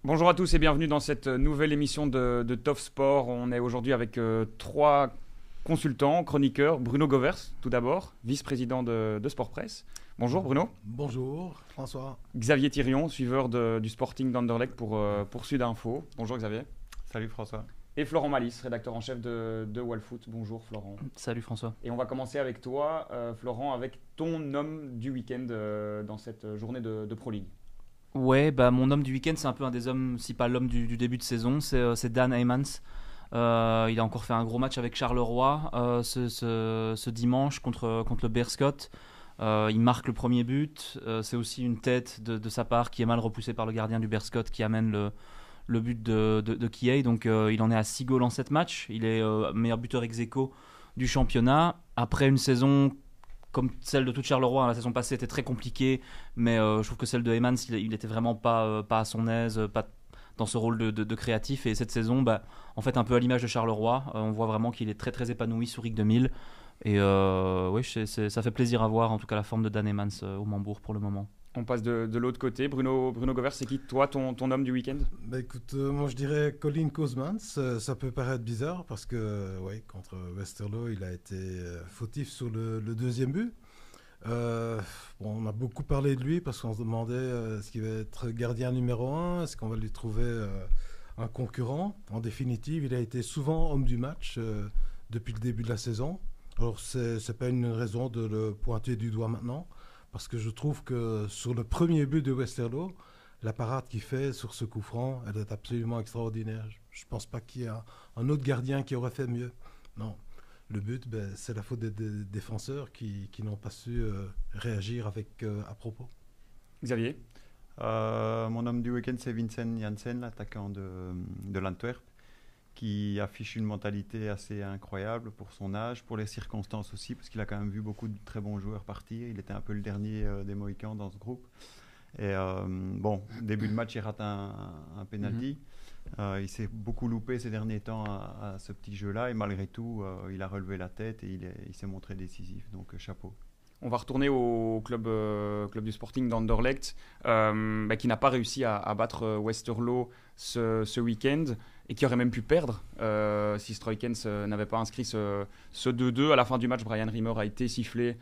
Bonjour à tous et bienvenue dans cette nouvelle émission de Top Sport. On est aujourd'hui avec trois consultants, chroniqueurs. Bruno Govers, tout d'abord, vice-président de Sport Presse. Bonjour Bruno. Bonjour François. Xavier Thirion, suiveur du Sporting d'Anderlecht pour Sud Info. Bonjour Xavier. Salut François. Et Florent Malice, rédacteur en chef de Wallfoot. Bonjour Florent. Salut François. Et on va commencer avec toi, Florent, avec ton homme du week-end dans cette journée de Pro League. Ouais, mon homme du week-end, c'est un peu un des hommes, si pas l'homme du début de saison, c'est Dan Heymans. Il a encore fait un gros match avec Charleroi ce dimanche contre le Beerschot. Il marque le premier but. C'est aussi une tête de sa part qui est mal repoussée par le gardien du Beerschot qui amène le but de Kiei. Donc il en est à 6 goals en 7 matchs. Il est meilleur buteur ex aequo du championnat. Après une saison comme celle de toute Charleroi, la saison passée était très compliquée, mais je trouve que celle de Heymans, il était vraiment pas à son aise, pas dans ce rôle de créatif. Et cette saison, en fait, un peu à l'image de Charleroi, on voit vraiment qu'il est très très épanoui sous Rick 2000. Et oui, ça fait plaisir à voir, en tout cas, la forme de Dan Heymans au Mambourg pour le moment. On passe de l'autre côté. Bruno Govers, c'est qui toi, ton homme du week-end ? Écoute, moi je dirais Colin Koosmans. Ça peut paraître bizarre parce que contre Westerlo, il a été fautif sur le deuxième but. On a beaucoup parlé de lui parce qu'on se demandait est-ce qu'il va être gardien numéro 1, est-ce qu'on va lui trouver un concurrent. En définitive, il a été souvent homme du match depuis le début de la saison. Alors c'est pas une raison de le pointer du doigt maintenant, parce que je trouve que sur le premier but de Westerlo, la parade qu'il fait sur ce coup franc, elle est absolument extraordinaire. Je ne pense pas qu'il y ait un autre gardien qui aurait fait mieux. Non. Le but, c'est la faute des défenseurs qui n'ont pas su réagir avec à propos. Xavier ? Mon homme du week-end, c'est Vincent Janssen, l'attaquant de l'Antwerp, qui affiche une mentalité assez incroyable pour son âge, pour les circonstances aussi, parce qu'il a quand même vu beaucoup de très bons joueurs partir. Il était un peu le dernier des Mohicans dans ce groupe. Et début de match, il rate un penalty. Il s'est beaucoup loupé ces derniers temps à ce petit jeu-là, et malgré tout, il a relevé la tête et il s'est montré décisif. Donc, chapeau. On va retourner au club du Sporting d'Anderlecht, qui n'a pas réussi à battre Westerlo ce week-end et qui aurait même pu perdre si Stroikens n'avait pas inscrit ce 2-2. À la fin du match, Brian Riemer a été sifflé,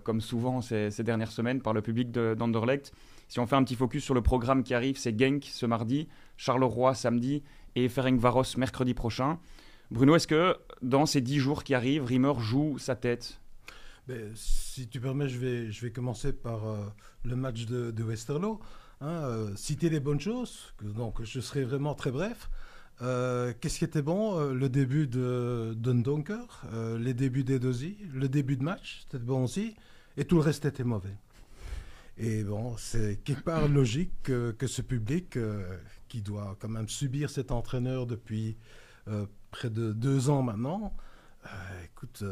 comme souvent ces dernières semaines, par le public d'Anderlecht. Si on fait un petit focus sur le programme qui arrive, c'est Genk ce mardi, Charleroi samedi et Ferencváros mercredi prochain. Bruno, est-ce que dans ces 10 jours qui arrivent, Riemer joue sa tête ? Si tu permets, je vais commencer par le match de Westerlo. Citer les bonnes choses, donc je serai vraiment très bref. Qu'est-ce qui était bon ? Le début de Ndonker, les débuts d'Edozie, le début de match, c'était bon aussi, et tout le reste était mauvais. Et c'est quelque part logique que ce public, qui doit quand même subir cet entraîneur depuis près de 2 ans maintenant, écoute,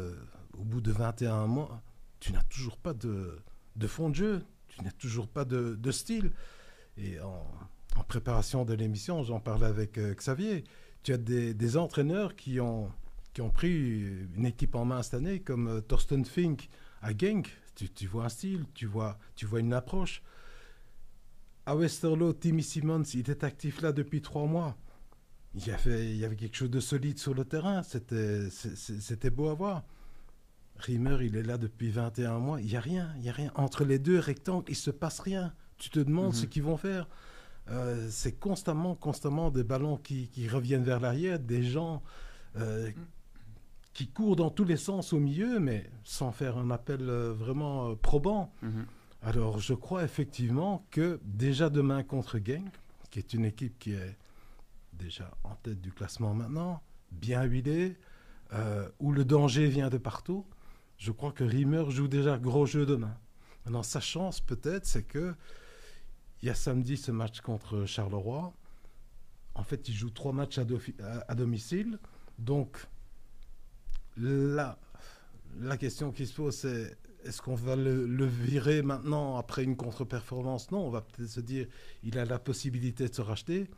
au bout de 21 mois, tu n'as toujours pas de fond de jeu, tu n'as toujours pas de style. Et en préparation de l'émission, j'en parlais avec Xavier, tu as des entraîneurs qui ont pris une équipe en main cette année, comme Thorsten Fink à Genk. Tu vois un style, tu vois une approche. À Westerlo, Timmy Simons, il était actif là depuis 3 mois. Il y avait quelque chose de solide sur le terrain. C'était beau à voir. Riemer, il est là depuis 21 mois. Il n'y a rien. Entre les deux rectangles, il ne se passe rien. Tu te demandes ce qu'ils vont faire. C'est constamment des ballons qui reviennent vers l'arrière, des gens qui courent dans tous les sens au milieu, mais sans faire un appel vraiment probant. Alors, je crois effectivement que déjà demain contre Genk, qui est une équipe qui est déjà en tête du classement maintenant, bien huilée, où le danger vient de partout, je crois que Riemer joue déjà gros jeu demain. Maintenant, sa chance peut-être, c'est que il y a samedi ce match contre Charleroi. En fait, il joue 3 matchs à domicile. Donc, la question qui se pose, c'est est-ce qu'on va le virer maintenant après une contre-performance ? Non, on va peut-être se dire il a la possibilité de se racheter.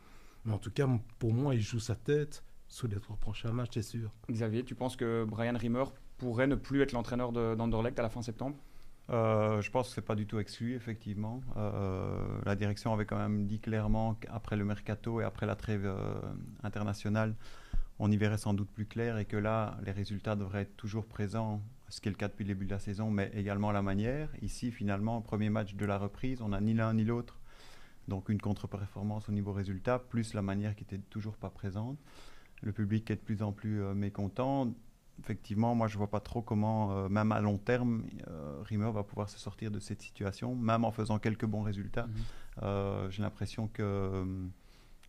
Mais en tout cas, pour moi, il joue sa tête sur les 3 prochains matchs, c'est sûr. Xavier, tu penses que Brian Riemer pourrait ne plus être l'entraîneur d'Anderlecht à la fin septembre ? Je pense que ce n'est pas du tout exclu, effectivement. La direction avait quand même dit clairement qu'après le mercato et après la trêve internationale, on y verrait sans doute plus clair et que là, les résultats devraient être toujours présents, ce qui est le cas depuis le début de la saison, mais également la manière. Ici, finalement, premier match de la reprise, on n'a ni l'un ni l'autre. Donc une contre-performance au niveau résultat, plus la manière qui n'était toujours pas présente. Le public est de plus en plus mécontent. Effectivement, moi, je ne vois pas trop comment, même à long terme, Rimmer va pouvoir se sortir de cette situation, même en faisant quelques bons résultats. J'ai l'impression qu'il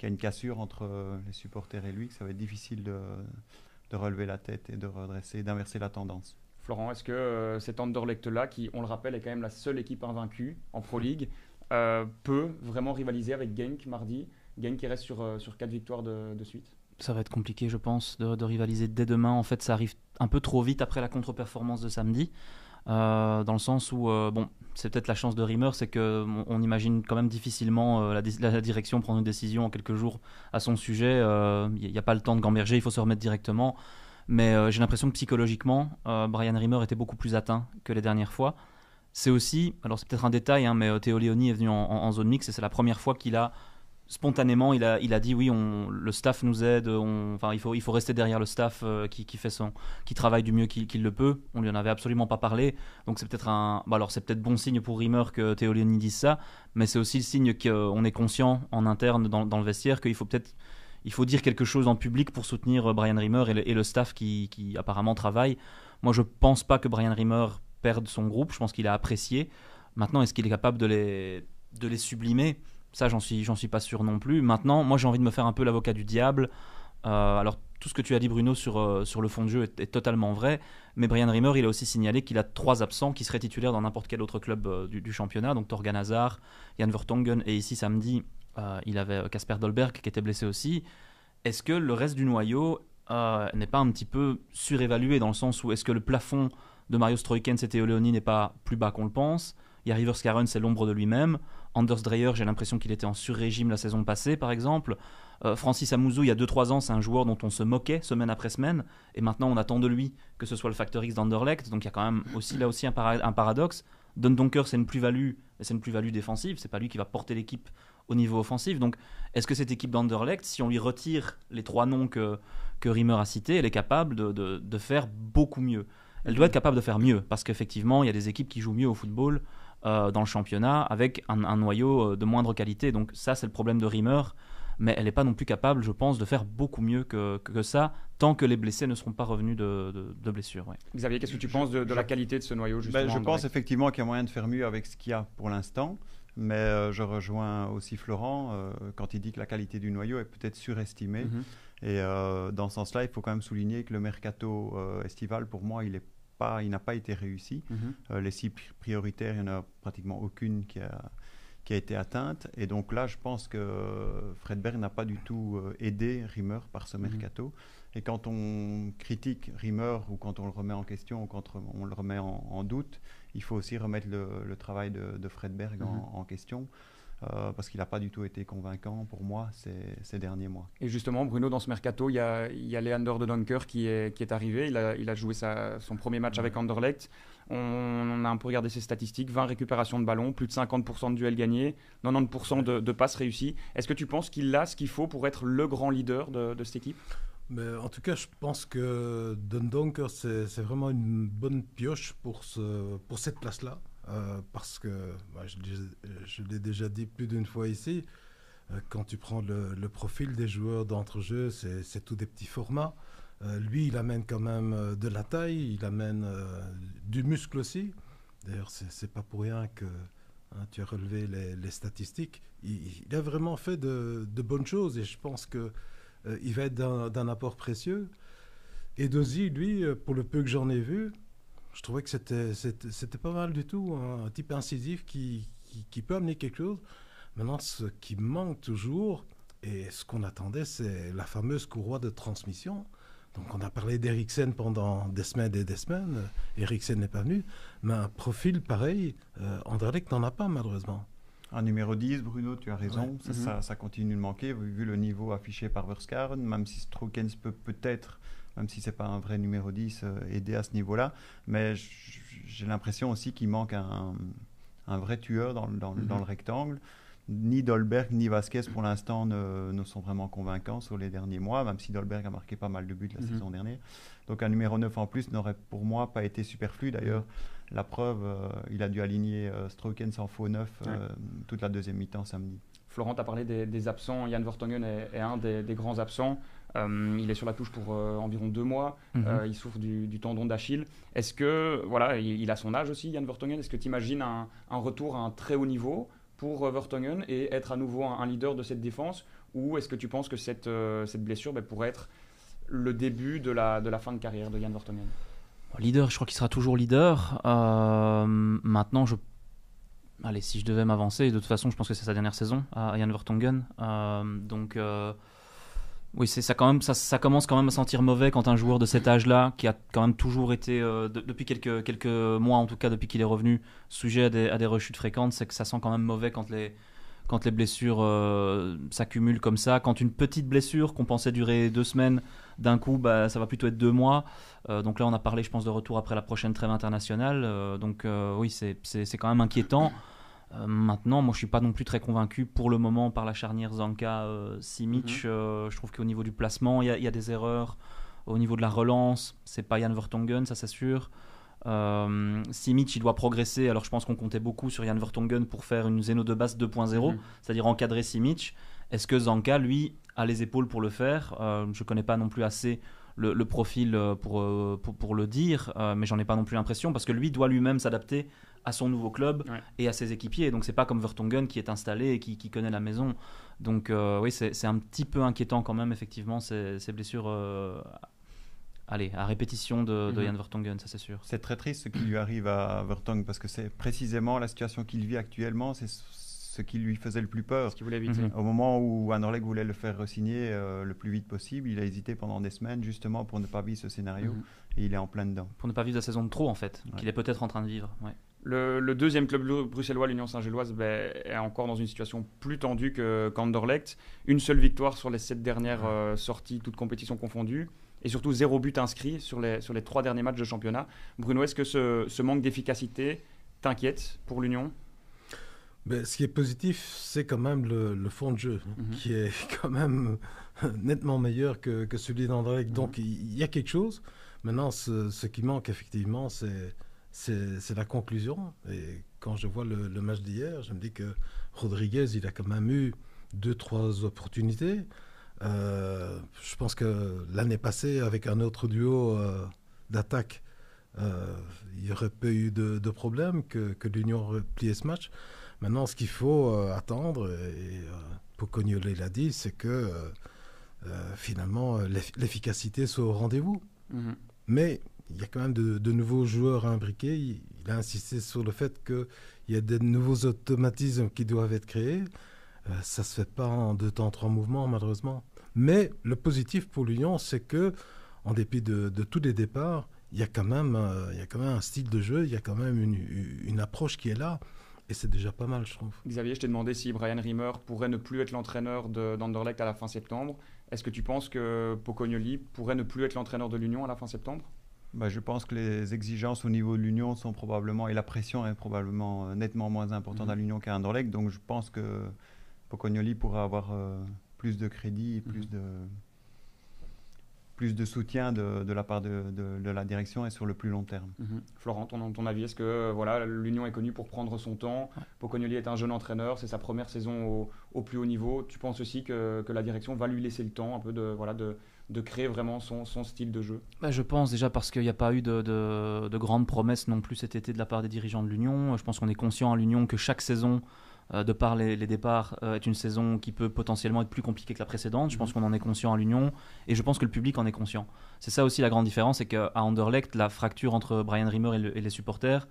y a une cassure entre les supporters et lui, que ça va être difficile de relever la tête et de redresser, d'inverser la tendance. Florent, est-ce que cet Anderlecht-là, qui, on le rappelle, est quand même la seule équipe invaincue en Pro League, peut vraiment rivaliser avec Genk mardi? Genk qui reste sur 4 victoires de suite. Ça va être compliqué, je pense, de rivaliser dès demain. En fait, ça arrive un peu trop vite après la contre-performance de samedi, dans le sens où, c'est peut-être la chance de Rimmer, c'est qu'on imagine quand même difficilement la direction prendre une décision en quelques jours à son sujet. Il n'y a pas le temps de gamberger, il faut se remettre directement. Mais j'ai l'impression que psychologiquement, Brian Rimmer était beaucoup plus atteint que les dernières fois. C'est aussi, alors c'est peut-être un détail, mais Theo Leoni est venu en zone mixte et c'est la première fois qu'il a spontanément, il a dit oui, le staff nous aide, il faut rester derrière le staff qui travaille du mieux qu'il le peut. On lui en avait absolument pas parlé, donc c'est peut-être c'est peut-être bon signe pour Rimmer que Theo Leoni dise ça, mais c'est aussi le signe qu'on est conscient en interne dans le vestiaire qu'il faut dire quelque chose en public pour soutenir Brian Rimmer et le staff qui apparemment travaille. Moi, je pense pas que Brian Rimmer perde son groupe, je pense qu'il a apprécié. Maintenant, est-ce qu'il est capable de les sublimer ? Ça, j'en suis pas sûr non plus. Maintenant, moi, j'ai envie de me faire un peu l'avocat du diable. Alors, tout ce que tu as dit, Bruno, sur le fond de jeu est totalement vrai. Mais Brian Rimmer, il a aussi signalé qu'il a 3 absents qui seraient titulaires dans n'importe quel autre club du championnat. Donc, Torgan Hazard, Jan Vertonghen et ici, samedi, il avait Kasper Dolberg qui était blessé aussi. Est-ce que le reste du noyau n'est pas un petit peu surévalué dans le sens où est-ce que le plafond de Mario Stroikens et Theo Leoni n'est pas plus bas qu'on le pense? Il y a Rivers Karen, c'est l'ombre de lui-même. Anders Dreyer, j'ai l'impression qu'il était en sur-régime la saison passée, par exemple. Francis Amouzou, il y a 2-3 ans, c'est un joueur dont on se moquait semaine après semaine. Et maintenant, on attend de lui que ce soit le facteur X d'Anderlecht. Donc il y a quand même là aussi un paradoxe. Don Donker, c'est une plus-value, mais c'est une plus-value défensive. C'est pas lui qui va porter l'équipe au niveau offensif. Donc est-ce que cette équipe d'Anderlecht, si on lui retire les 3 noms que Rimmer a cités, elle est capable de faire beaucoup mieux? Elle doit être capable de faire mieux, parce qu'effectivement, il y a des équipes qui jouent mieux au football dans le championnat avec un noyau de moindre qualité. Donc ça, c'est le problème de Rimmer, mais elle n'est pas non plus capable, je pense, de faire beaucoup mieux que ça, tant que les blessés ne seront pas revenus de blessures. Ouais. Xavier, qu'est-ce que tu penses de la qualité de ce noyau, justement? Je pense effectivement qu'il y a moyen de faire mieux avec ce qu'il y a pour l'instant, mais je rejoins aussi Florent quand il dit que la qualité du noyau est peut-être surestimée. Et dans ce sens-là, il faut quand même souligner que le mercato estival, pour moi, il n'a pas été réussi. Les 6 prioritaires, il n'y en a pratiquement aucune qui a été atteinte. Et donc là, je pense que Fredberg n'a pas du tout aidé Rimmer par ce mercato. Et quand on critique Rimmer ou quand on le remet en question ou quand on le remet en doute, il faut aussi remettre le travail de Fredberg en question. Parce qu'il n'a pas du tout été convaincant pour moi ces derniers mois. Et justement, Bruno, dans ce mercato, il y a Leander de Donker qui est arrivé. Il a joué son premier match avec Anderlecht. On a un peu regardé ses statistiques, 20 récupérations de ballon, plus de 50% de duels gagnés, 90% de passes réussies. Est-ce que tu penses qu'il a ce qu'il faut pour être le grand leader de cette équipe? Mais en tout cas, je pense que Donker, c'est vraiment une bonne pioche pour cette place-là. Parce que, je l'ai déjà dit plus d'une fois ici, quand tu prends le profil des joueurs d'entre-jeux, c'est tout des petits formats. Lui, il amène quand même de la taille, il amène du muscle aussi. D'ailleurs, c'est pas pour rien que tu as relevé les statistiques. Il a vraiment fait de bonnes choses et je pense qu'il va être d'un apport précieux. Et Dozy, lui, pour le peu que j'en ai vu, je trouvais que c'était pas mal du tout, un type incisif qui peut amener quelque chose. Maintenant, ce qui manque toujours, et ce qu'on attendait, c'est la fameuse courroie de transmission. Donc, on a parlé d'Eriksen pendant des semaines et des semaines. Eriksen n'est pas venu. Mais un profil pareil, Anderlecht n'en a pas, malheureusement. Un numéro 10, Bruno, tu as raison. Ouais. Ça continue de manquer, vu le niveau affiché par Verskaren, même si Stroikens peut-être, même si ce n'est pas un vrai numéro 10, aider à ce niveau-là. Mais j'ai l'impression aussi qu'il manque un vrai tueur dans le rectangle. Ni Dolberg ni Vasquez pour l'instant ne sont vraiment convaincants sur les derniers mois, même si Dolberg a marqué pas mal de buts la saison dernière. Donc un numéro 9 en plus n'aurait pour moi pas été superflu. D'ailleurs, la preuve, il a dû aligner Strootkens en faux 9 toute la deuxième mi-temps samedi. Florent, tu as parlé des absents. Jan Vertonghen est un des grands absents. Il est sur la touche pour environ 2 mois. Il souffre du tendon d'Achille. Est-ce que, voilà, il a son âge aussi, Jan Vertonghen. Est-ce que tu imagines un retour à un très haut niveau pour Vertonghen et être à nouveau un leader de cette défense, ou est-ce que tu penses que cette blessure pourrait être le début de la fin de carrière de Jan Vertonghen? Leader, je crois qu'il sera toujours leader. Maintenant, allez, si je devais m'avancer, de toute façon, je pense que c'est sa dernière saison à Jan Vertonghen. Oui, ça commence quand même à sentir mauvais quand un joueur de cet âge-là, qui a quand même toujours été, depuis quelques mois en tout cas, depuis qu'il est revenu, sujet à des rechutes fréquentes, c'est que ça sent quand même mauvais quand les blessures s'accumulent comme ça. Quand une petite blessure qu'on pensait durer 2 semaines, d'un coup, ça va plutôt être 2 mois. Donc là, on a parlé, je pense, de retour après la prochaine trêve internationale. Oui, c'est quand même inquiétant. Maintenant, moi je suis pas non plus très convaincu pour le moment par la charnière Zanka-Simic. Je trouve qu'au niveau du placement, il y a des erreurs. Au niveau de la relance, c'est pas Jan Vertonghen, ça c'est sûr. Simic, il doit progresser. Alors je pense qu'on comptait beaucoup sur Jan Vertonghen pour faire une Zeno de base 2.0, c'est-à-dire encadrer Simic. Est-ce que Zanka, lui, a les épaules pour le faire? Je connais pas non plus assez le profil pour le dire, mais j'en ai pas non plus l'impression, parce que lui doit lui-même s'adapter à son nouveau club et à ses équipiers. Donc c'est pas comme Vertonghen qui est installé et qui connaît la maison. Donc oui, c'est un petit peu inquiétant quand même, effectivement, ces blessures à répétition de Jan Vertonghen, ça c'est sûr. C'est très triste ce qui lui arrive à Vertonghen, parce que c'est précisément la situation qu'il vit actuellement, c'est ce qui lui faisait le plus peur. Ce qu'il voulait éviter. Au moment où Anderlecht voulait le faire re-signer le plus vite possible, il a hésité pendant des semaines justement pour ne pas vivre ce scénario, et il est en plein dedans. Pour ne pas vivre la saison de trop en fait, qu'il est peut-être en train de vivre. Ouais. Le deuxième club bruxellois, l'Union Saint-Gilloise, est encore dans une situation plus tendue qu'Anderlecht. Une seule victoire sur les 7 dernières sorties, toutes compétitions confondues, et surtout 0 but inscrit sur les 3 derniers matchs de championnat. Bruno, est-ce que ce manque d'efficacité t'inquiète pour l'Union? Ce qui est positif, c'est quand même le fond de jeu, qui est quand même nettement meilleur que celui d'Anderlecht. Donc il y a quelque chose. Maintenant, ce qui manque effectivement, c'est la conclusion. Et quand je vois le match d'hier, je me dis que Rodriguez, il a quand même eu 2-3 opportunités. Je pense que l'année passée, avec un autre duo d'attaque, il n'y aurait pas eu de problème, que l'Union aurait plié ce match. Maintenant, ce qu'il faut attendre, et Pocognoli l'a dit, c'est que finalement l'efficacité soit au rendez-vous. Mais il y a quand même de nouveaux joueurs à imbriquer. Il a insisté sur le fait qu'il y a de nouveaux automatismes qui doivent être créés. Ça ne se fait pas en 2 temps, 3 mouvements, malheureusement. Mais le positif pour l'Union, c'est que, en dépit de tous les départs, il y a quand même un style de jeu, il y a quand même une approche qui est là. Et c'est déjà pas mal, je trouve. Xavier, je t'ai demandé si Brian Riemer pourrait ne plus être l'entraîneur d'Anderlecht à la fin septembre. Est-ce que tu penses que Pocognoli pourrait ne plus être l'entraîneur de l'Union à la fin septembre? Je pense que les exigences au niveau de l'Union sont probablement, et la pression est probablement nettement moins importante à l'Union qu'à Anderlecht. Donc je pense que Pocognoli pourra avoir plus de crédit et plus de soutien de la part de la direction et sur le plus long terme. Florent, ton avis, est-ce que l'Union est connue pour prendre son temps? Pocognoli est un jeune entraîneur, c'est sa première saison au plus haut niveau. Tu penses aussi que la direction va lui laisser le temps un peu de créer vraiment son style de jeu? Je pense déjà parce qu'il n'y a pas eu de grandes promesses non plus cet été de la part des dirigeants de l'Union. Je pense qu'on est conscient à l'Union que chaque saison, de par les départs, est une saison qui peut potentiellement être plus compliquée que la précédente. Je pense qu'on en est conscient à l'Union et je pense que le public en est conscient. C'est ça aussi la grande différence, c'est qu'à Anderlecht, la fracture entre Brian Riemer et les supporters,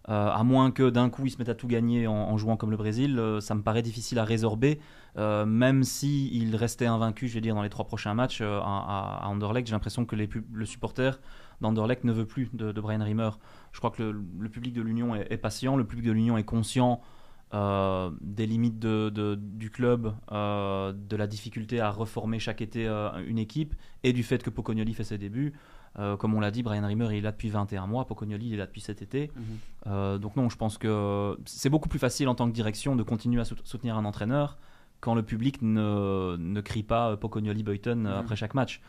à moins que d'un coup ils se mettent à tout gagner en jouant comme le Brésil, ça me paraît difficile à résorber, même s'il restait invaincu, je vais dire, dans les 3 prochains matchs à Anderlecht. J'ai l'impression que le supporter d'Anderlecht ne veut plus de Brian Riemer. Je crois que le public de l'Union est patient, le public de l'Union est conscient des limites du club, de la difficulté à reformer chaque été une équipe, et du fait que Pocognoli fait ses débuts. Comme on l'a dit, Brian Rimmer il est là depuis 21 mois, Pocognoli il est là depuis cet été. Donc non, je pense que c'est beaucoup plus facile en tant que direction de continuer à soutenir un entraîneur quand le public ne crie pas Pocognoli Boyton après chaque match.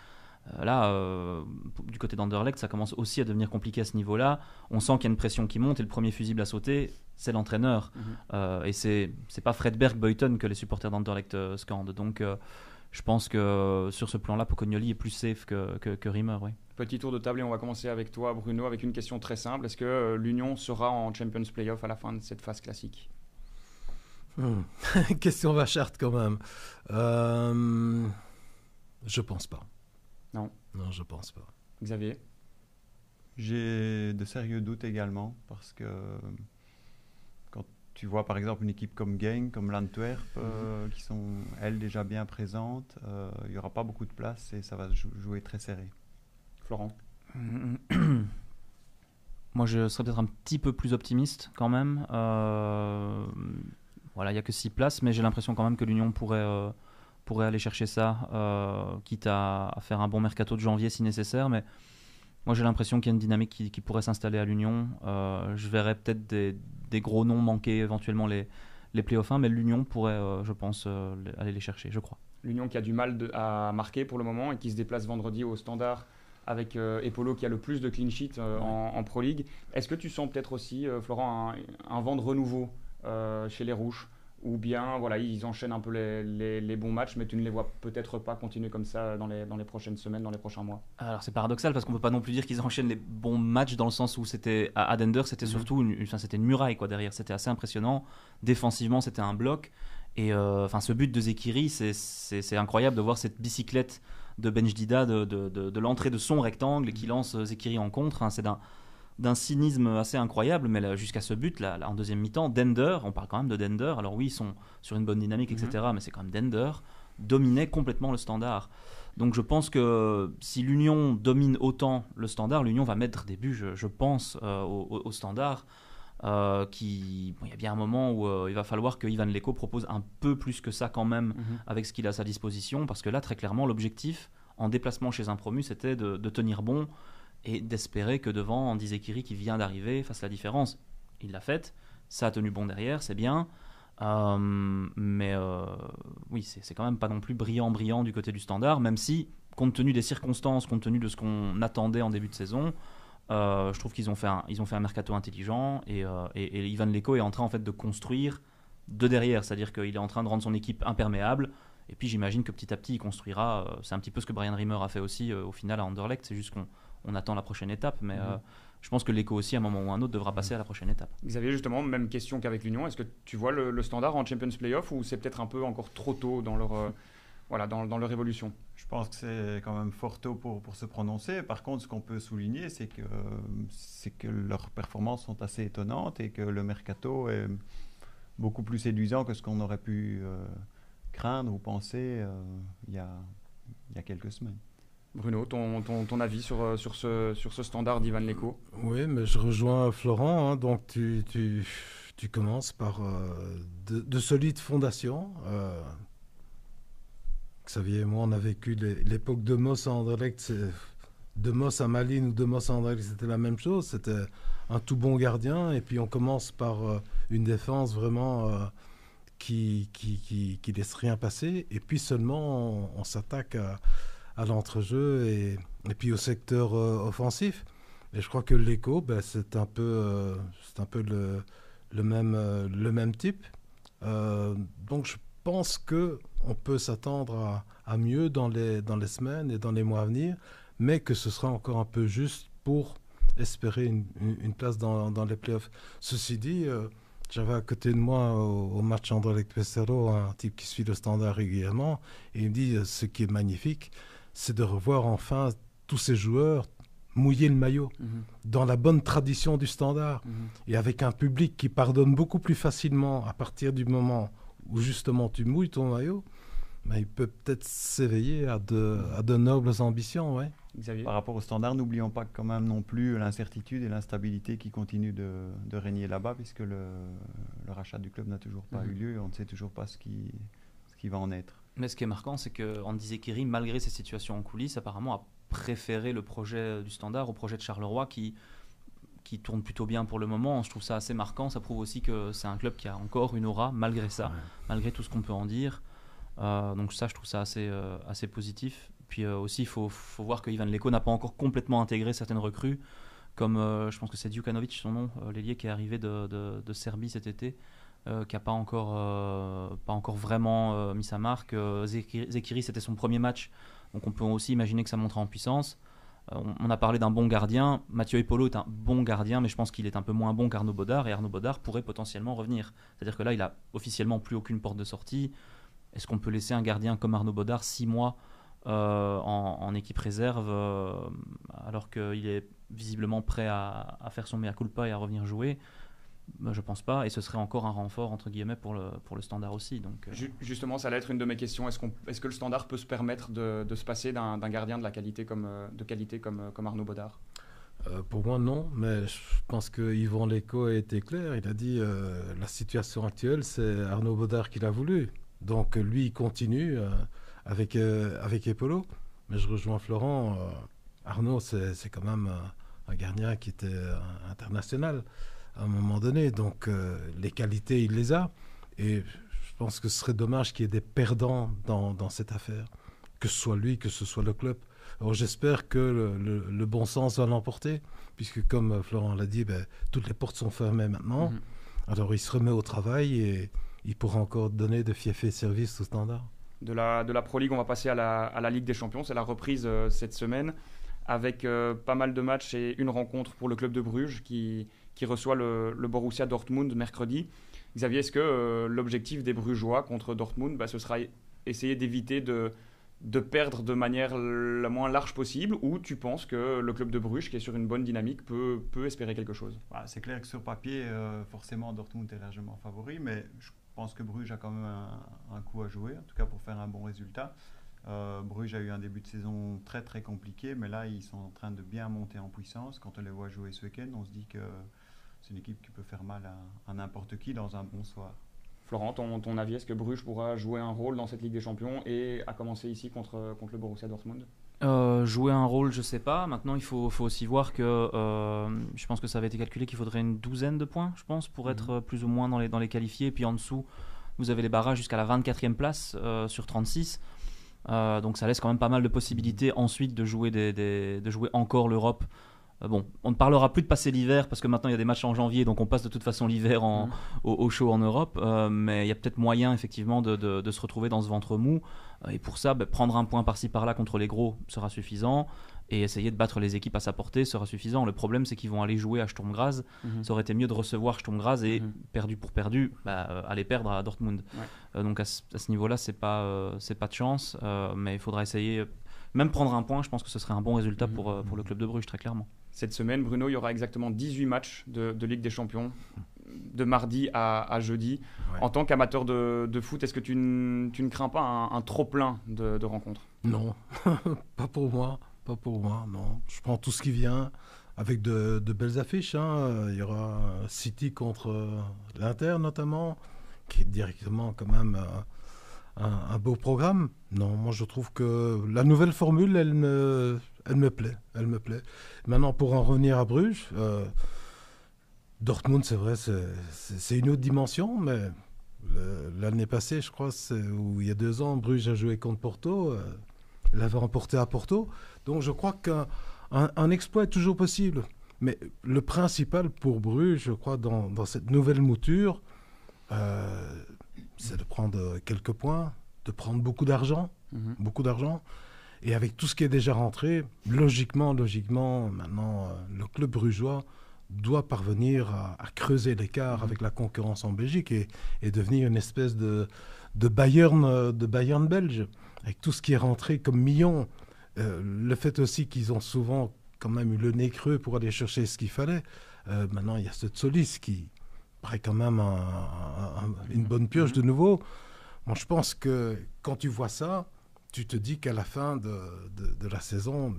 Là, du côté d'Anderlecht, ça commence aussi à devenir compliqué à ce niveau-là. On sent qu'il y a une pression qui monte et le premier fusible à sauter, c'est l'entraîneur. Et c'est pas Fredberg Boyton que les supporters d'Anderlecht scandent. Donc je pense que sur ce plan-là, Pocognoli est plus safe que Rimmer. Oui. Petit tour de table et on va commencer avec toi, Bruno, avec une question très simple. Est-ce que l'Union sera en Champions Playoff à la fin de cette phase classique? Question vacharde quand même. Je pense pas. Non, je pense pas. Xavier? J'ai de sérieux doutes également, parce que quand tu vois par exemple une équipe comme Genk, comme l'Antwerp, qui sont elles déjà bien présentes, il n'y aura pas beaucoup de place et ça va jouer très serré. Florent? Moi, je serais peut-être un petit peu plus optimiste quand même. Voilà, il n'y a que 6 places, mais j'ai l'impression quand même que l'Union pourrait aller chercher ça, quitte à faire un bon mercato de janvier si nécessaire. Mais moi, j'ai l'impression qu'il y a une dynamique qui pourrait s'installer à l'Union. Je verrais peut-être des gros noms manquer éventuellement les playoffs 1, mais l'Union pourrait, je pense, aller les chercher, je crois. L'Union qui a du mal à marquer pour le moment et qui se déplace vendredi au Standard avec Epolo qui a le plus de clean sheet en Pro League. Est-ce que tu sens peut-être aussi, Florent, un vent de renouveau chez les Rouges, ou bien voilà, ils enchaînent un peu les bons matchs, mais tu ne les vois peut-être pas continuer comme ça dans les prochaines semaines, dans les prochains mois? Alors c'est paradoxal parce qu'on ne peut pas non plus dire qu'ils enchaînent les bons matchs, dans le sens où c'était à Dender, c'était surtout c'était une muraille quoi, derrière, c'était assez impressionnant. Défensivement, c'était un bloc. Et ce but de Zekiri, c'est incroyable de voir cette bicyclette de Benjdida de l'entrée de son rectangle et qui lance Zekiri en contre. C'est d'un cynisme assez incroyable, mais jusqu'à ce but, là, en deuxième mi-temps, Dender, on parle quand même de Dender, alors oui, ils sont sur une bonne dynamique, etc., mais c'est quand même Dender, dominait complètement le Standard. Donc je pense que si l'Union domine autant le Standard, l'Union va mettre des buts, je pense, au Standard. Il y a bien un moment où il va falloir que Ivan Leko propose un peu plus que ça quand même avec ce qu'il a à sa disposition, parce que là, très clairement, l'objectif, en déplacement chez un promu, c'était de tenir bon et d'espérer que devant Andy Zekiri qui vient d'arriver fasse la différence. Il l'a faite, ça a tenu bon derrière, c'est bien, mais oui, c'est quand même pas non plus brillant du côté du Standard, même si, compte tenu des circonstances, compte tenu de ce qu'on attendait en début de saison, je trouve qu'ils ont fait un mercato intelligent et Ivan Leko est en train en fait de construire de derrière, c'est-à-dire qu'il est en train de rendre son équipe imperméable. Et puis j'imagine que petit à petit il construira, c'est un petit peu ce que Brian Rimmer a fait aussi au final à Anderlecht, c'est juste qu'on attend la prochaine étape, mais je pense que Leko aussi à un moment ou à un autre devra passer à la prochaine étape. Xavier, justement, même question qu'avec l'Union, est-ce que tu vois le Standard en Champions Playoff, ou c'est peut-être un peu encore trop tôt dans leur évolution? Je pense que c'est quand même fort tôt pour se prononcer. Par contre, ce qu'on peut souligner, c'est que leurs performances sont assez étonnantes et que le mercato est beaucoup plus séduisant que ce qu'on aurait pu craindre ou penser il y a quelques semaines. Bruno, ton avis sur ce Standard d'Ivan Leko? Oui, mais je rejoins Florent. Donc tu commences par de solides fondations. Xavier et moi, on a vécu l'époque de Moss à Anderlecht. De Moss à Malines ou de Moss à Anderlecht, c'était la même chose. C'était un tout bon gardien. Et puis on commence par une défense vraiment qui laisse rien passer. Et puis seulement, on s'attaque à l'entrejeu et puis au secteur offensif. Et je crois que Leko, c'est un peu le même type. Donc je pense qu'on peut s'attendre à mieux dans les semaines et dans les mois à venir, mais que ce sera encore un peu juste pour espérer une place dans les playoffs. Ceci dit, j'avais à côté de moi au match Anderlecht-Westerlo un type qui suit le Standard régulièrement, et il me dit ce qui est magnifique, c'est de revoir enfin tous ces joueurs mouiller le maillot dans la bonne tradition du Standard, et avec un public qui pardonne beaucoup plus facilement à partir du moment où justement tu mouilles ton maillot. Il peut peut-être s'éveiller à de nobles ambitions. Ouais. Xavier. Par rapport au Standard, n'oublions pas quand même non plus l'incertitude et l'instabilité qui continuent de régner là-bas, puisque le rachat du club n'a toujours pas eu lieu et on ne sait toujours pas ce qui va en être. Mais ce qui est marquant, c'est que Andy Zekiri, malgré ses situations en coulisses, apparemment a préférer le projet du Standard au projet de Charleroi qui tourne plutôt bien pour le moment. Je trouve ça assez marquant. Ça prouve aussi que c'est un club qui a encore une aura malgré ça, malgré tout ce qu'on peut en dire. Donc ça, je trouve ça assez positif. Puis aussi, il faut voir que Ivan Leko n'a pas encore complètement intégré certaines recrues, comme je pense que c'est Djukanovic, son nom, l'ailier qui est arrivé de Serbie cet été, qui n'a pas encore vraiment mis sa marque. Zekiri, c'était son premier match, donc on peut aussi imaginer que ça montera en puissance. On a parlé d'un bon gardien. Mathieu Epolo est un bon gardien, mais je pense qu'il est un peu moins bon qu'Arnaud Bodard, et Arnaud Bodard pourrait potentiellement revenir. C'est-à-dire que là, il n'a officiellement plus aucune porte de sortie. Est-ce qu'on peut laisser un gardien comme Arnaud Bodard 6 mois en équipe réserve alors qu'il est visiblement prêt à faire son mea culpa et à revenir jouer? Je pense pas, et ce serait encore un renfort entre guillemets pour le Standard aussi. Donc, Justement, ça allait être une de mes questions. Est-ce que le Standard peut se permettre de se passer d'un gardien de qualité comme Arnaud Bodard? Pour moi, non, mais je pense que Yvan Leko a été clair. Il a dit la situation actuelle, c'est Arnaud Bodard qui l'a voulu. Donc lui, il continue avec Epolo. Mais je rejoins Florent. Arnaud, c'est quand même un gardien qui était international à un moment donné. Donc les qualités, il les a. Et je pense que ce serait dommage qu'il y ait des perdants dans cette affaire. Que ce soit lui, que ce soit le club. Alors j'espère que le bon sens va l'emporter, puisque comme Florent l'a dit, toutes les portes sont fermées maintenant. Alors il se remet au travail et il pourra encore donner de fiefs services au Standard. De la Pro League, on va passer à la Ligue des Champions. C'est la reprise cette semaine, avec pas mal de matchs et une rencontre pour le club de Bruges qui reçoit le Borussia Dortmund mercredi. Xavier, est-ce que l'objectif des Brugeois contre Dortmund, ce sera essayer d'éviter de perdre de manière la moins large possible, ou tu penses que le club de Bruges, qui est sur une bonne dynamique, peut espérer quelque chose? C'est clair que sur papier, forcément Dortmund est largement favori, mais je pense que Bruges a quand même un coup à jouer, en tout cas pour faire un bon résultat. Bruges a eu un début de saison très très compliqué, mais là ils sont en train de bien monter en puissance. Quand on les voit jouer ce week-end, on se dit que c'est une équipe qui peut faire mal à n'importe qui dans un bon soir. Florent, ton avis, est-ce que Bruges pourra jouer un rôle dans cette Ligue des Champions et à commencer ici contre le Borussia Dortmund? Jouer un rôle, je sais pas. Maintenant, il faut aussi voir que je pense que ça avait été calculé qu'il faudrait une 12aine de points, je pense, pour être plus ou moins dans les qualifiés. Et puis en dessous, vous avez les barrages jusqu'à la 24e place sur 36. Donc ça laisse quand même pas mal de possibilités ensuite de jouer de jouer encore l'Europe. Bon, on ne parlera plus de passer l'hiver parce que maintenant il y a des matchs en janvier, donc on passe de toute façon l'hiver au chaud en Europe, mais il y a peut-être moyen effectivement de se retrouver dans ce ventre mou, et pour ça prendre un point par-ci par-là contre les gros sera suffisant, et essayer de battre les équipes à sa portée sera suffisant. Le problème, c'est qu'ils vont aller jouer à Sturm Graz. Ça aurait été mieux de recevoir Sturm Graz et perdu pour perdu, aller perdre à Dortmund. Donc à ce niveau-là, c'est pas de chance, mais il faudra essayer, même prendre un point. Je pense que ce serait un bon résultat pour le club de Bruges, très clairement. Cette semaine, Bruno, il y aura exactement 18 matchs de Ligue des Champions, de mardi à jeudi. Ouais. En tant qu'amateur de foot, est-ce que tu ne crains pas un trop-plein de rencontres? Non, pas pour moi, non. Je prends tout ce qui vient avec de belles affiches. Il y aura City contre l'Inter notamment, qui est directement quand même un beau programme. Non, moi je trouve que la nouvelle formule, elle me plaît. Maintenant, pour en revenir à Bruges, Dortmund, c'est vrai, c'est une autre dimension, mais l'année passée, je crois, il y a 2 ans, Bruges a joué contre Porto, l'avait remporté à Porto. Donc je crois qu'un exploit est toujours possible. Mais le principal pour Bruges, je crois, dans cette nouvelle mouture, c'est de prendre quelques points, de prendre beaucoup d'argent. Et avec tout ce qui est déjà rentré, logiquement, maintenant, le club brugeois doit parvenir à creuser l'écart avec la concurrence en Belgique et devenir une espèce de Bayern belge, avec tout ce qui est rentré comme millions. Le fait aussi qu'ils ont souvent quand même eu le nez creux pour aller chercher ce qu'il fallait. Maintenant, il y a ce Solis qui paraît quand même une bonne pioche de nouveau. Moi, je pense que quand tu vois ça, tu te dis qu'à la fin de la saison,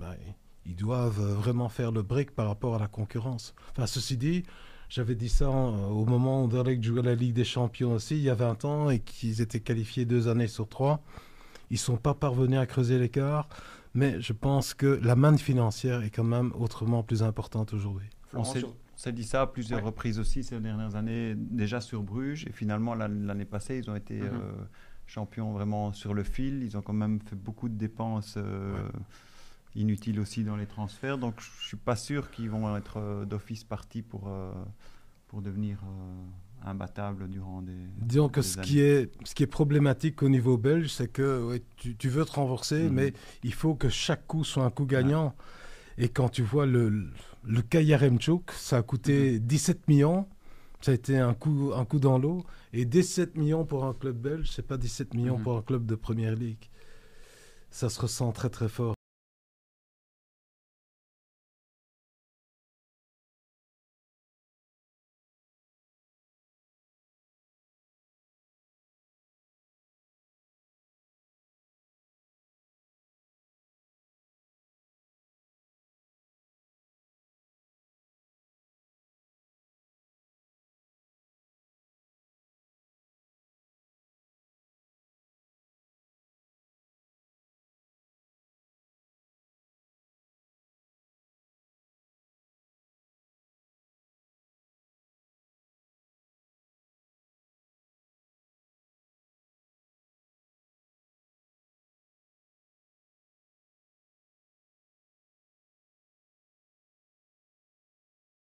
ils doivent vraiment faire le break par rapport à la concurrence. Enfin, ceci dit, j'avais dit ça au moment où Anderlecht jouait la Ligue des Champions aussi, il y a 20 ans, et qu'ils étaient qualifiés 2 années sur 3. Ils ne sont pas parvenus à creuser l'écart. mais je pense que la manne financière est quand même autrement plus importante aujourd'hui. On s'est dit ça à plusieurs reprises aussi ces dernières années, déjà sur Bruges, et finalement l'année passée, ils ont été champions vraiment sur le fil. Ils ont quand même fait beaucoup de dépenses inutiles aussi dans les transferts, donc je ne suis pas sûr qu'ils vont être d'office partis pour devenir imbattables durant des Disons que des ce années. qui est problématique au niveau belge, c'est que tu veux te renforcer, mais il faut que chaque coup soit un coup gagnant. Et quand tu vois le cas Yaremchuk, ça a coûté 17 millions, ça a été un coup dans l'eau, et 17 millions pour un club belge, c'est pas 17 millions pour un club de Première Ligue. Ça se ressent très très fort.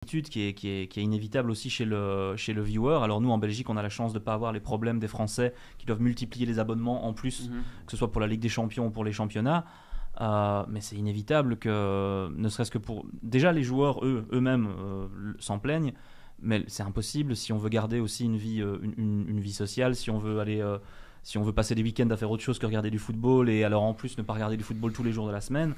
Qui est inévitable aussi chez le viewer. Alors nous en Belgique on a la chance de ne pas avoir les problèmes des Français qui doivent multiplier les abonnements en plus, que ce soit pour la Ligue des Champions ou pour les championnats. Mais c'est inévitable que, ne serait-ce que pour... Déjà les joueurs eux-mêmes s'en plaignent, mais c'est impossible si on veut garder aussi une vie sociale, si on veut passer des week-ends à faire autre chose que regarder du football, et alors en plus ne pas regarder du football tous les jours de la semaine.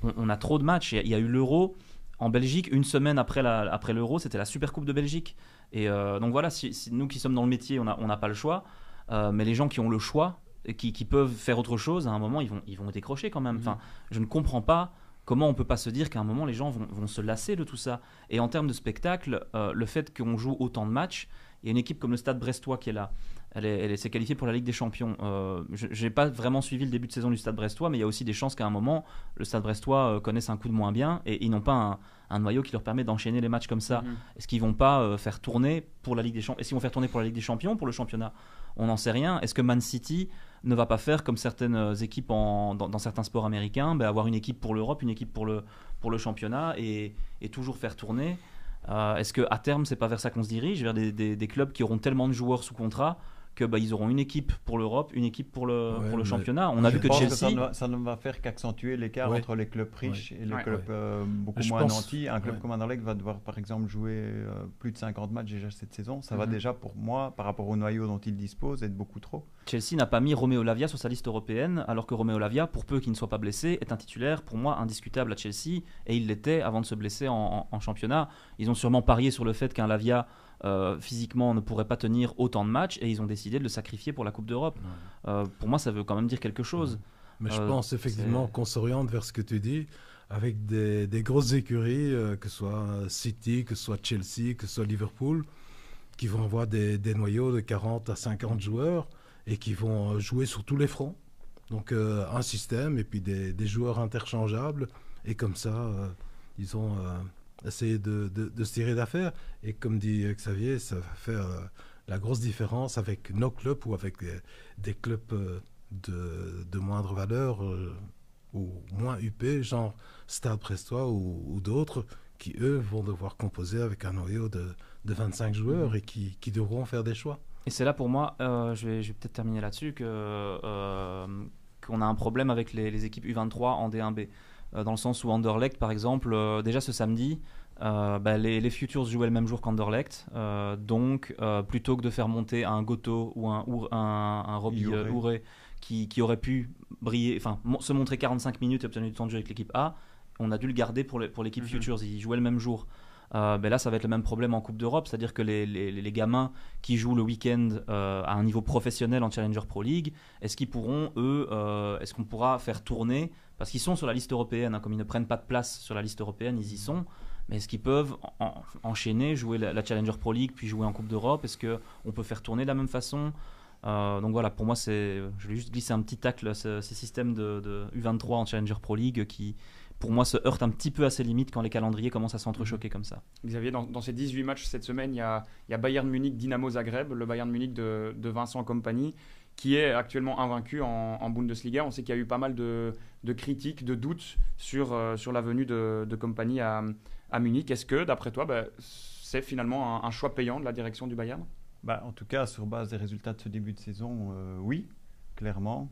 On a trop de matchs. Il y a eu l'Euro en Belgique, une semaine après l'Euro, c'était la Super Coupe de Belgique. Et donc voilà, si nous qui sommes dans le métier, on n'a pas le choix. Mais les gens qui ont le choix, et qui peuvent faire autre chose, à un moment, ils vont décrocher quand même. Enfin, je ne comprends pas comment on ne peut pas se dire qu'à un moment, les gens vont se lasser de tout ça. Et en termes de spectacle, le fait qu'on joue autant de matchs, il y a une équipe comme le Stade Brestois qui est là. Elle s'est qualifiée pour la Ligue des Champions. Je n'ai pas vraiment suivi le début de saison du Stade Brestois, mais il y a aussi des chances qu'à un moment, le Stade Brestois connaisse un coup de moins bien et ils n'ont pas un noyau qui leur permet d'enchaîner les matchs comme ça. Est-ce qu'ils ne vont pas faire tourner pour la Ligue des Champions? Est-ce qu'ils vont faire tourner pour la Ligue des Champions, pour le championnat? On n'en sait rien. Est-ce que Man City ne va pas faire comme certaines équipes dans certains sports américains, avoir une équipe pour l'Europe, une équipe pour le championnat et toujours faire tourner? Est-ce qu'à terme, c'est pas vers ça qu'on se dirige, vers des clubs qui auront tellement de joueurs sous contrat que ils auront une équipe pour l'Europe, une équipe pour le championnat. On a vu que Chelsea... ça ne va faire qu'accentuer l'écart entre les clubs riches et les clubs beaucoup moins nantis. Un club comme Anderlecht va devoir par exemple jouer plus de 50 matchs déjà cette saison. Ça va déjà pour moi, par rapport au noyau dont il dispose, être beaucoup trop. Chelsea n'a pas mis Romeo Lavia sur sa liste européenne, alors que Romeo Lavia, pour peu qu'il ne soit pas blessé, est un titulaire pour moi indiscutable à Chelsea, et il l'était avant de se blesser en championnat. Ils ont sûrement parié sur le fait qu'un Lavia physiquement ne pourrait pas tenir autant de matchs, et ils ont décidé de le sacrifier pour la Coupe d'Europe. Pour moi, ça veut quand même dire quelque chose. Mais je pense effectivement qu'on s'oriente vers ce que tu dis, avec des grosses écuries, que ce soit City, que ce soit Chelsea, que ce soit Liverpool, qui vont avoir des noyaux de 40 à 50 joueurs et qui vont jouer sur tous les fronts. Donc un système et puis des joueurs interchangeables, et comme ça, ils ont essayé de se tirer d'affaire. Et comme dit Xavier, ça va faire la grosse différence avec nos clubs ou avec des clubs de moindre valeur ou moins UP, genre Stade Brestois ou d'autres, qui eux vont devoir composer avec un noyau de 25 joueurs et qui devront faire des choix. Et c'est là pour moi, je vais peut-être terminer là-dessus, qu'on a un problème avec les équipes U23 en D1B. Dans le sens où Anderlecht, par exemple, déjà ce samedi, les Futures jouaient le même jour qu'Anderlecht. Donc, plutôt que de faire monter un Goto ou un Robbie Ouré qui aurait pu briller, se montrer 45 minutes et obtenir du temps de jeu avec l'équipe A, on a dû le garder pour l'équipe Futures. Ils jouaient le même jour. Là, ça va être le même problème en Coupe d'Europe, c'est-à-dire que les gamins qui jouent le week-end à un niveau professionnel en Challenger Pro League, est-ce qu'ils pourront, est-ce qu'on pourra faire tourner, parce qu'ils sont sur la liste européenne, comme ils ne prennent pas de place sur la liste européenne, ils y sont, mais est-ce qu'ils peuvent enchaîner, jouer la Challenger Pro League, puis jouer en Coupe d'Europe? Est-ce qu'on peut faire tourner de la même façon? Donc voilà, pour moi, je vais juste glisser un petit tacle, ces systèmes de U23 en Challenger Pro League qui, pour moi, se heurtent un petit peu à ses limites quand les calendriers commencent à s'entrechoquer comme ça. Xavier, dans ces 18 matchs cette semaine, il y a Bayern Munich, Dynamo Zagreb, le Bayern Munich de Vincent Kompany, qui est actuellement invaincu en Bundesliga. On sait qu'il y a eu pas mal de critiques, de doutes sur la venue de Kompany à Munich. Est-ce que, d'après toi, c'est finalement un choix payant de la direction du Bayern ? En tout cas, sur base des résultats de ce début de saison, oui, clairement.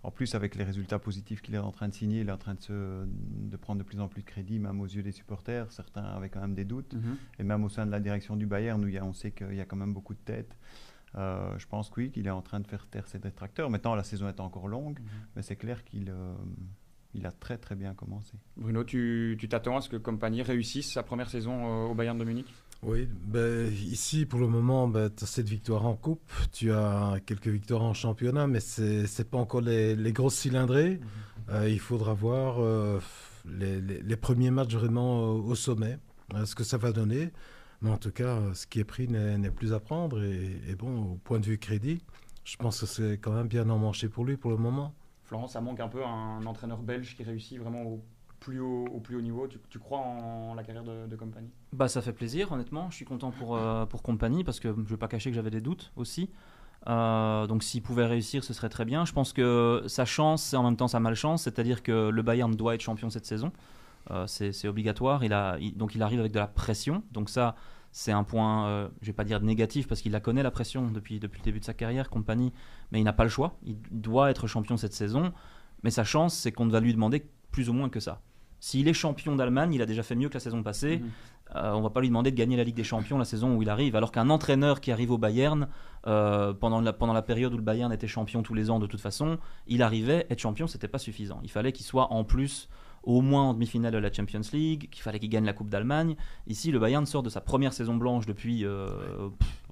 En plus, avec les résultats positifs qu'il est en train de signer, il est en train de prendre de plus en plus de crédit, même aux yeux des supporters. Certains avaient quand même des doutes. Et même au sein de la direction du Bayern, on sait qu'il y a quand même beaucoup de têtes. Je pense que oui, qu'il est en train de faire taire ses détracteurs. Maintenant, la saison est encore longue, mais c'est clair qu'il a très très bien commencé. Bruno, tu t'attends à ce que Kompany réussisse sa première saison au Bayern de Munich ? Oui, ici pour le moment, tu as 7 victoires en coupe, tu as quelques victoires en championnat, mais c'est pas encore les grosses cylindrées. Il faudra voir les premiers matchs vraiment au sommet, ce que ça va donner. Mais en tout cas, ce qui est pris n'est plus à prendre. Et bon, au point de vue crédit, je pense que c'est quand même bien emmanché pour lui pour le moment. Florence, ça manque un peu un entraîneur belge qui réussit vraiment au plus haut niveau. Tu crois en la carrière de Kompany ? Ça fait plaisir, honnêtement. Je suis content pour Kompany parce que je ne vais pas cacher que j'avais des doutes aussi. Donc s'il pouvait réussir, ce serait très bien. Je pense que sa chance, c'est en même temps sa malchance. C'est-à-dire que le Bayern doit être champion cette saison. C'est obligatoire. Donc il arrive avec de la pression. Donc ça, c'est un point, je ne vais pas dire négatif parce qu'il la connaît la pression depuis le début de sa carrière, Kompany. Mais il n'a pas le choix. Il doit être champion cette saison. Mais sa chance, c'est qu'on va lui demander plus ou moins que ça. S'il est champion d'Allemagne, il a déjà fait mieux que la saison passée. On ne va pas lui demander de gagner la Ligue des Champions la saison où il arrive. Alors qu'un entraîneur qui arrive au Bayern, pendant la période où le Bayern était champion tous les ans de toute façon, il arrivait, être champion, ce n'était pas suffisant. Il fallait qu'il soit en plus au moins en demi-finale de la Champions League, qu'il fallait qu'il gagne la Coupe d'Allemagne. Ici, le Bayern sort de sa première saison blanche depuis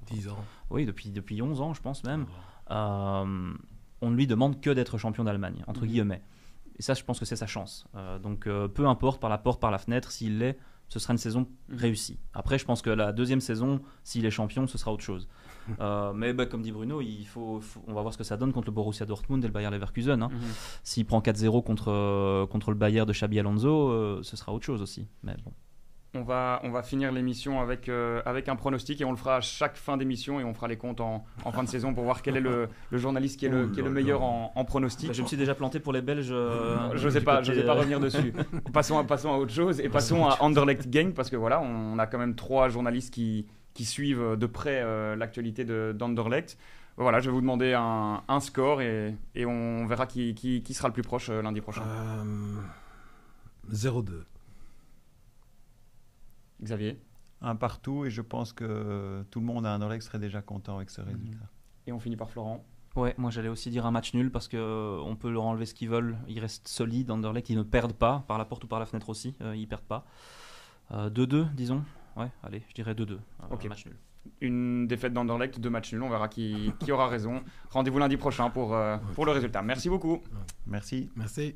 10 ans. Oui, depuis 11 ans, je pense même. On ne lui demande que d'être champion d'Allemagne, entre guillemets. Et ça, je pense que c'est sa chance. Donc, peu importe, par la porte, par la fenêtre, s'il l'est, ce sera une saison réussie. Après, je pense que la deuxième saison, s'il est champion, ce sera autre chose. Mais comme dit Bruno, on va voir ce que ça donne contre le Borussia Dortmund et le Bayer Leverkusen. S'il prend 4-0 contre le Bayern de Xabi Alonso, ce sera autre chose aussi. Mais bon. On va finir l'émission avec un pronostic et on le fera à chaque fin d'émission et on fera les comptes en fin de saison pour voir quel est le journaliste qui est le meilleur en pronostic. Je me suis déjà planté pour les Belges. Je n'osais pas revenir dessus. Passons à autre chose et passons à Anderlecht Genk parce que voilà, on a quand même 3 journalistes qui suivent de près l'actualité d'Anderlecht. Voilà, je vais vous demander un score et on verra qui sera le plus proche lundi prochain. 0-2. Xavier ? Un partout et je pense que tout le monde à Anderlecht serait déjà content avec ce résultat. Et on finit par Florent. Ouais, moi j'allais aussi dire un match nul parce qu'on peut leur enlever ce qu'ils veulent. Ils restent solides, Anderlecht, ils ne perdent pas, par la porte ou par la fenêtre aussi, ils ne perdent pas. 2-2, disons. Ouais, allez, je dirais 2-2. Ok. Match nul. Une défaite d'Anderlecht, 2 matchs nuls, on verra qui aura raison. Rendez-vous lundi prochain pour le résultat. Merci beaucoup. Merci. Merci.